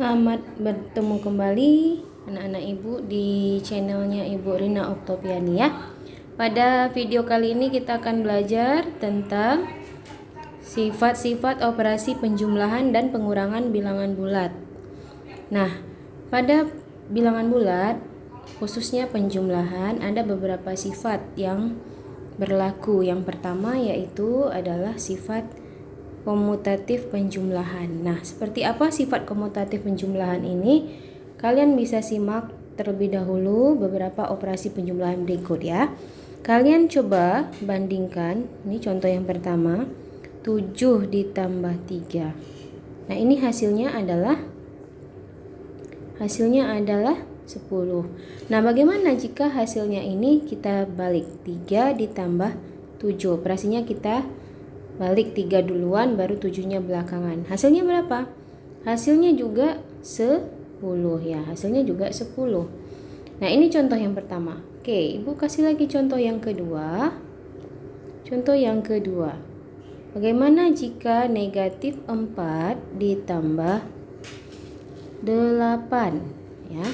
Selamat bertemu kembali anak-anak ibu di channelnya Ibu Rina Oktopiani ya. Pada video kali ini kita akan belajar tentang sifat-sifat operasi penjumlahan dan pengurangan bilangan bulat. Nah, pada bilangan bulat khususnya penjumlahan ada beberapa sifat yang berlaku. Yang pertama yaitu adalah sifat komutatif penjumlahan. Nah, seperti apa sifat komutatif penjumlahan ini? Kalian bisa simak terlebih dahulu beberapa operasi penjumlahan berikut ya. Kalian coba bandingkan, ini contoh yang pertama, 7 ditambah 3. Nah, ini hasilnya adalah 10. Nah, bagaimana jika hasilnya ini kita balik? 3 ditambah 7. Operasinya kita balik 3 duluan baru 7-nya belakangan. Hasilnya berapa? Hasilnya juga 10 ya. Hasilnya juga 10. Nah, ini contoh yang pertama. Oke, Ibu kasih lagi contoh yang kedua. Contoh yang kedua. Bagaimana jika negatif 4 ditambah 8 ya?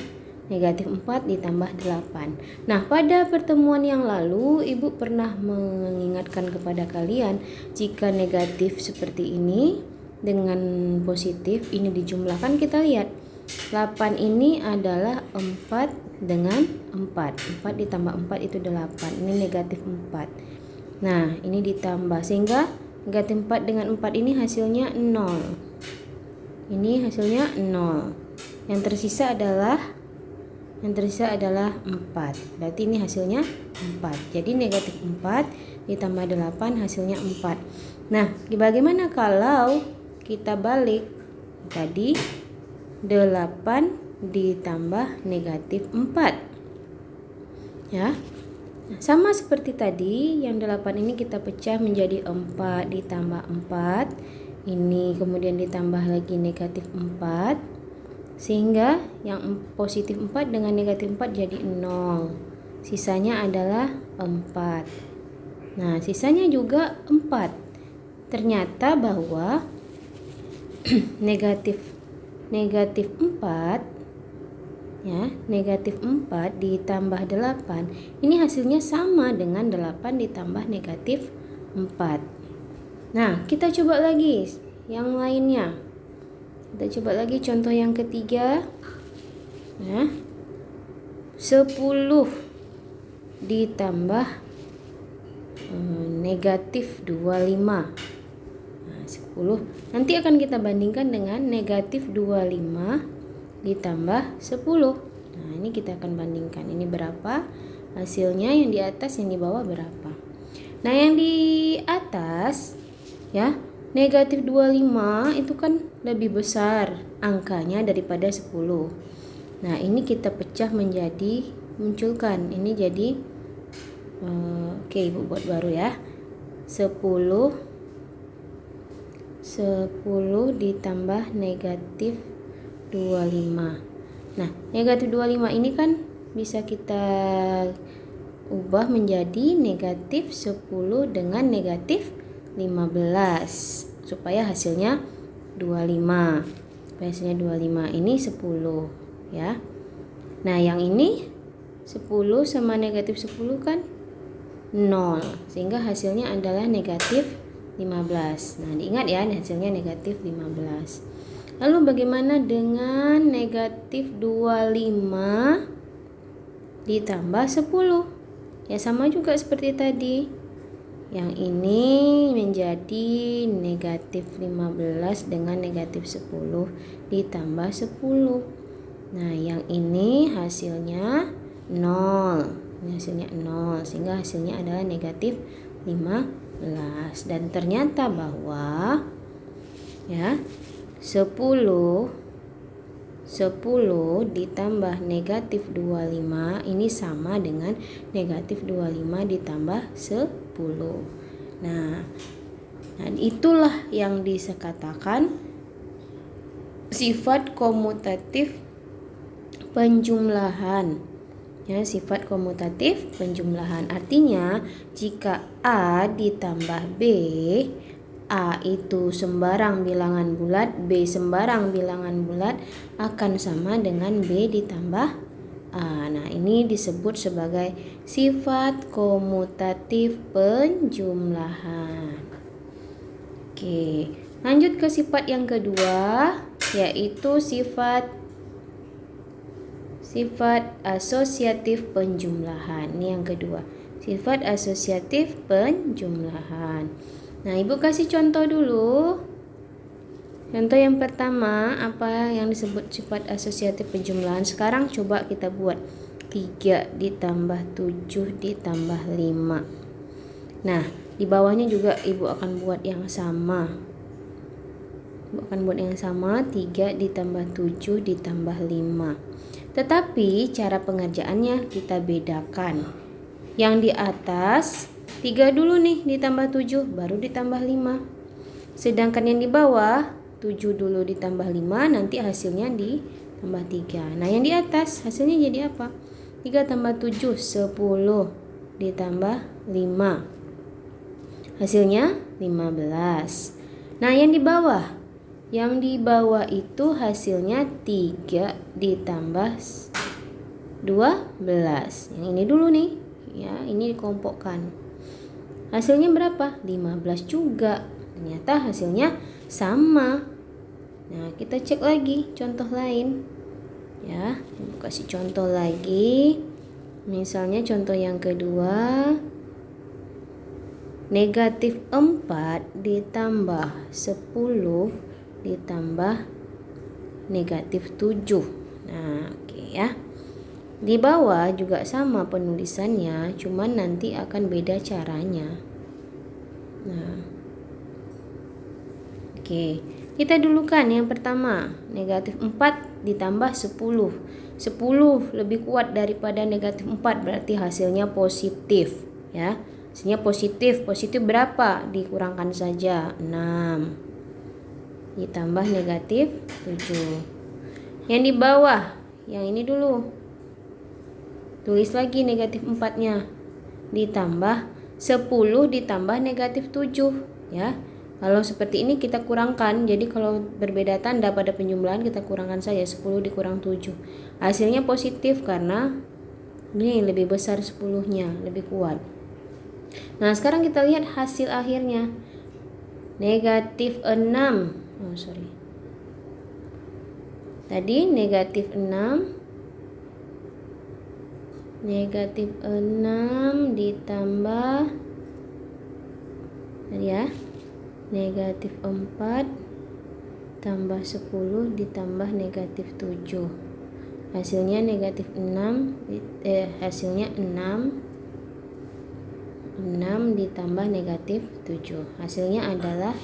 Negatif 4 ditambah 8. Nah, pada pertemuan yang lalu Ibu pernah mengingatkan kepada kalian jika negatif seperti ini dengan positif ini dijumlahkan, kita lihat 8 ini adalah 4 dengan 4. 4 ditambah 4 itu 8. Ini negatif 4. Nah, ini ditambah sehingga negatif 4 dengan 4 ini hasilnya 0. Ini hasilnya 0. Yang tersisa adalah 4. Berarti ini hasilnya 4. Jadi negatif 4 ditambah 8 hasilnya 4. Nah, bagaimana kalau kita balik tadi 8 ditambah negatif 4? Ya. Nah, sama seperti tadi, yang 8 ini kita pecah menjadi 4 ditambah 4. Ini kemudian ditambah lagi negatif 4. Sehingga yang positif 4 dengan negatif 4 jadi 0. Sisanya adalah 4. Nah, sisanya juga 4. Ternyata bahwa negatif 4 ya, negatif 4 ditambah 8 ini hasilnya sama dengan 8 ditambah negatif 4. Nah, kita coba lagi yang lainnya. Kita coba lagi contoh yang ketiga. Nah, 10 ditambah negatif 25. Nah, 10 nanti akan kita bandingkan dengan negatif 25 ditambah 10. Nah, ini kita akan bandingkan. Ini berapa hasilnya, yang di atas, yang di bawah berapa. Nah, yang di atas ya, negatif 25 itu kan lebih besar angkanya daripada 10. Nah, ini kita pecah menjadi, munculkan. Ini jadi oke, Ibu buat baru ya. 10 ditambah negatif 25. Nah, negatif 25 ini kan bisa kita ubah menjadi negatif 10 dengan negatif 15 supaya hasilnya 25. Supaya hasilnya 25 ini 10 ya. Nah, yang ini 10 sama negatif 10 kan 0, sehingga hasilnya adalah negatif 15. Nah, diingat ya, hasilnya negatif 15. Lalu bagaimana dengan negatif 25 ditambah 10? Ya, sama juga seperti tadi. Yang ini menjadi negatif 15 dengan negatif 10 ditambah 10. Nah, yang ini hasilnya 0. Ini hasilnya 0, sehingga hasilnya adalah negatif 15. Dan ternyata bahwa ya, 10 ditambah negatif 25 ini sama dengan negatif 25 ditambah 10. Nah, dan itulah yang dikatakan sifat komutatif penjumlahan. Ya, sifat komutatif penjumlahan artinya jika A ditambah B A itu sembarang bilangan bulat, B sembarang bilangan bulat, akan sama dengan B ditambah A. Nah, ini disebut sebagai sifat komutatif penjumlahan. Oke, lanjut ke sifat yang kedua, yaitu sifat asosiatif penjumlahan. Ini yang kedua, sifat asosiatif penjumlahan. Nah, Ibu kasih contoh dulu. Contoh yang pertama, apa yang disebut sifat asosiatif penjumlahan? Sekarang coba kita buat 3 ditambah 7 ditambah 5. Nah, di bawahnya juga Ibu akan buat yang sama. Ibu akan buat yang sama, 3 ditambah 7 ditambah 5. Tetapi cara pengerjaannya kita bedakan. Yang di atas 3 dulu nih ditambah 7 baru ditambah 5. Sedangkan yang di bawah 7 dulu ditambah 5, nanti hasilnya ditambah 3. Nah, yang di atas hasilnya jadi apa? 3 tambah 7 10 ditambah 5. Hasilnya 15. Nah, yang di bawah itu hasilnya 3 ditambah 12. Yang ini dulu nih. Ya, ini dikelompokkan. Hasilnya berapa? 15 juga. Ternyata hasilnya sama. Nah, kita cek lagi contoh lain. Ya, Ibu kasih contoh lagi. Misalnya contoh yang kedua, negatif 4 ditambah 10 ditambah negatif 7. Nah, oke ya. Di bawah juga sama penulisannya, cuman nanti akan beda caranya. Nah, oke, kita dulukan yang pertama, negatif 4 ditambah 10. 10 lebih kuat daripada negatif 4, berarti hasilnya positif ya. Hasilnya positif. Positif berapa? Dikurangkan saja, 6 ditambah negatif 7. Yang di bawah, yang ini dulu. Tulis lagi negatif 4-nya. Ditambah 10 ditambah negatif 7 ya. Kalau seperti ini kita kurangkan. Jadi kalau berbeda tanda pada penjumlahan kita kurangkan saja, 10 dikurang 7. Hasilnya positif karena ini lebih besar 10-nya, lebih kuat. Nah, sekarang kita lihat hasil akhirnya. Negatif 6. Tadi negatif 6 ditambah tadi ya, negatif 4 tambah 10 ditambah negatif 7. Hasilnya negatif 6, hasilnya 6 ditambah negatif 7. Hasilnya adalah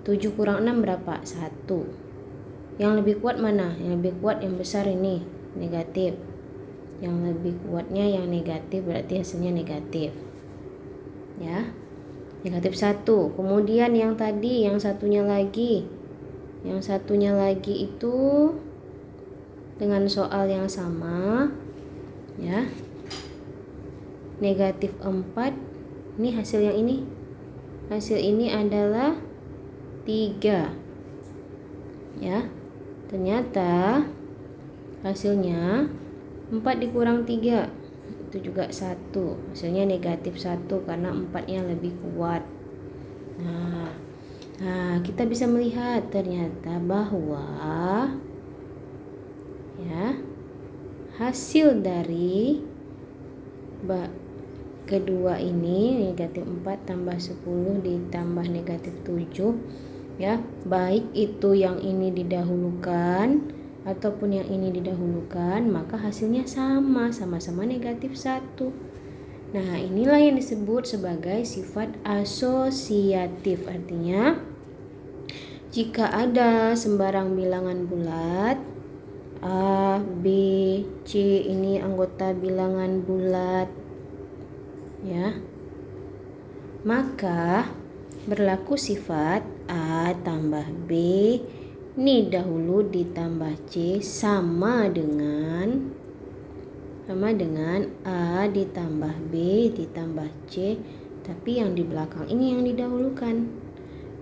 7 kurang 6 berapa? 1. Yang lebih kuat mana? Yang lebih kuat yang besar ini, negatif. Yang lebih kuatnya yang negatif, berarti hasilnya negatif. Ya. Negatif 1. Kemudian yang tadi, yang satunya lagi. Yang satunya lagi itu dengan soal yang sama. Ya. Negatif 4. Ini hasil yang ini. Hasil ini adalah 3. Ya. Ternyata hasilnya 4 dikurang 3 itu juga 1. Hasilnya negatif 1 karena 4-nya lebih kuat. Nah, kita bisa melihat ternyata bahwa ya, hasil dari kedua ini, negatif 4 tambah 10 ditambah negatif 7 ya, baik itu yang ini didahulukan ataupun yang ini didahulukan, maka hasilnya sama-sama negatif 1. Nah, inilah yang disebut sebagai sifat asosiatif. Artinya, jika ada sembarang bilangan bulat, A, B, C ini anggota bilangan bulat ya, maka berlaku sifat A tambah B ini dahulu ditambah C sama dengan A ditambah B ditambah C, tapi yang di belakang ini yang didahulukan.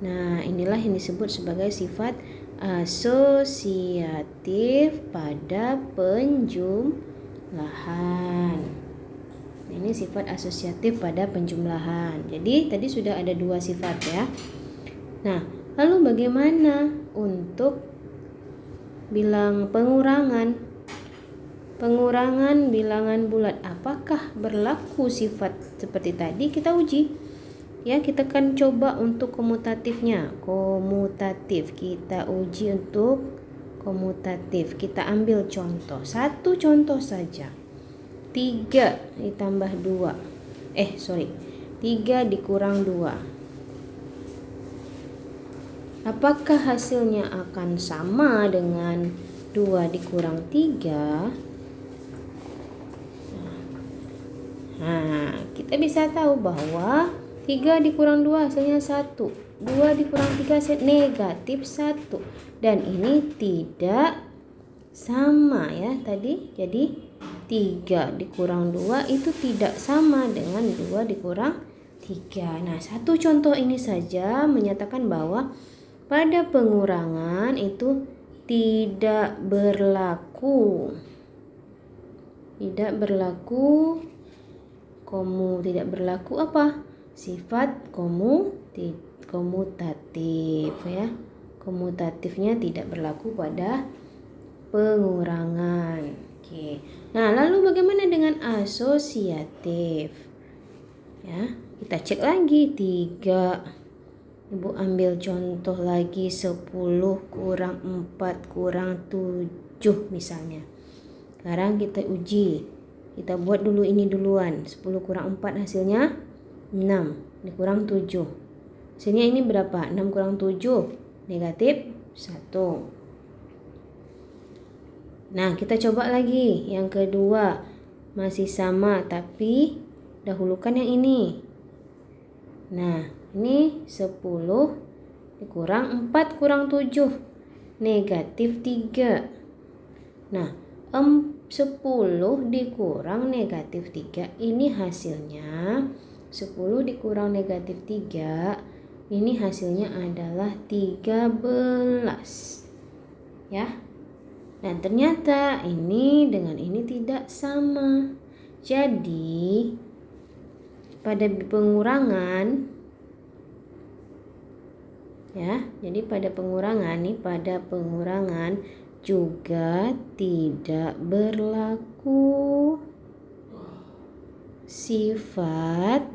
Nah, inilah yang disebut sebagai sifat asosiatif pada penjumlahan. Ini sifat asosiatif pada penjumlahan. Jadi tadi sudah ada 2 sifat ya. Nah, lalu bagaimana untuk bilang pengurangan? Pengurangan bilangan bulat, apakah berlaku sifat seperti tadi? Kita uji. Ya, kita akan coba untuk komutatifnya. Komutatif, kita uji untuk komutatif. Kita ambil contoh, 1 contoh saja. 3 ditambah 2. 3 dikurang 2. Apakah hasilnya akan sama dengan 2 dikurang 3? Nah, kita bisa tahu bahwa 3 dikurang 2 hasilnya 1. 2 dikurang 3 negatif 1. Dan ini tidak sama ya tadi. Jadi 3 dikurang 2 itu tidak sama dengan 2 dikurang 3. Nah, 1 contoh ini saja menyatakan bahwa pada pengurangan itu tidak berlaku. Tidak berlaku apa? Sifat komutatif ya. Komutatifnya tidak berlaku pada pengurangan. Oke. Nah, lalu bagaimana dengan asosiatif? Ya, kita cek lagi 3. Ibu ambil contoh lagi 10 kurang 4 kurang 7 misalnya. Sekarang kita uji. Kita buat dulu ini duluan. 10 kurang 4 hasilnya 6. Dikurang 7. Hasilnya ini berapa? 6 kurang 7. Negatif 1. Nah, kita coba lagi. Yang kedua. Masih sama, tapi dahulukan yang ini. Nah, ini 10 dikurang 4 kurang 7. Negatif 3. Nah, 10 dikurang negatif 3. Ini hasilnya 10 dikurang negatif 3. Ini hasilnya adalah 13. Ya. Nah, ternyata ini dengan ini tidak sama. Jadi, pada pengurangan pada pengurangan juga tidak berlaku sifat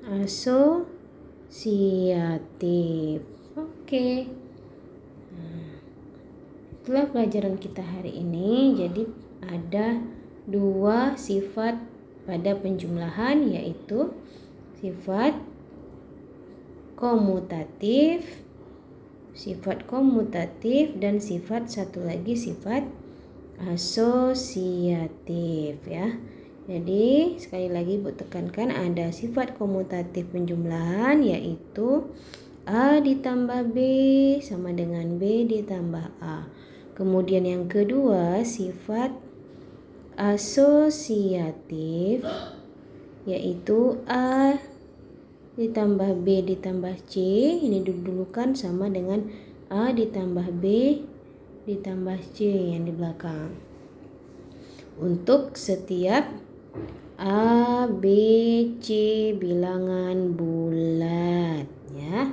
asosiatif. Oke. Itulah pelajaran kita hari ini. Jadi ada 2 sifat pada penjumlahan, yaitu sifat komutatif dan sifat satu lagi sifat asosiatif ya. Jadi sekali lagi Ibu tekankan, ada sifat komutatif penjumlahan yaitu A ditambah B sama dengan B ditambah A. Kemudian yang kedua sifat asosiatif yaitu A ditambah B ditambah C. Ini didulukan sama dengan A ditambah B ditambah C yang di belakang. Untuk setiap A, B, C bilangan bulat ya.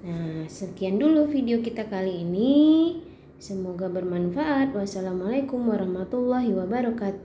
Nah, sekian dulu video kita kali ini. Semoga bermanfaat. Wassalamualaikum warahmatullahi wabarakatuh.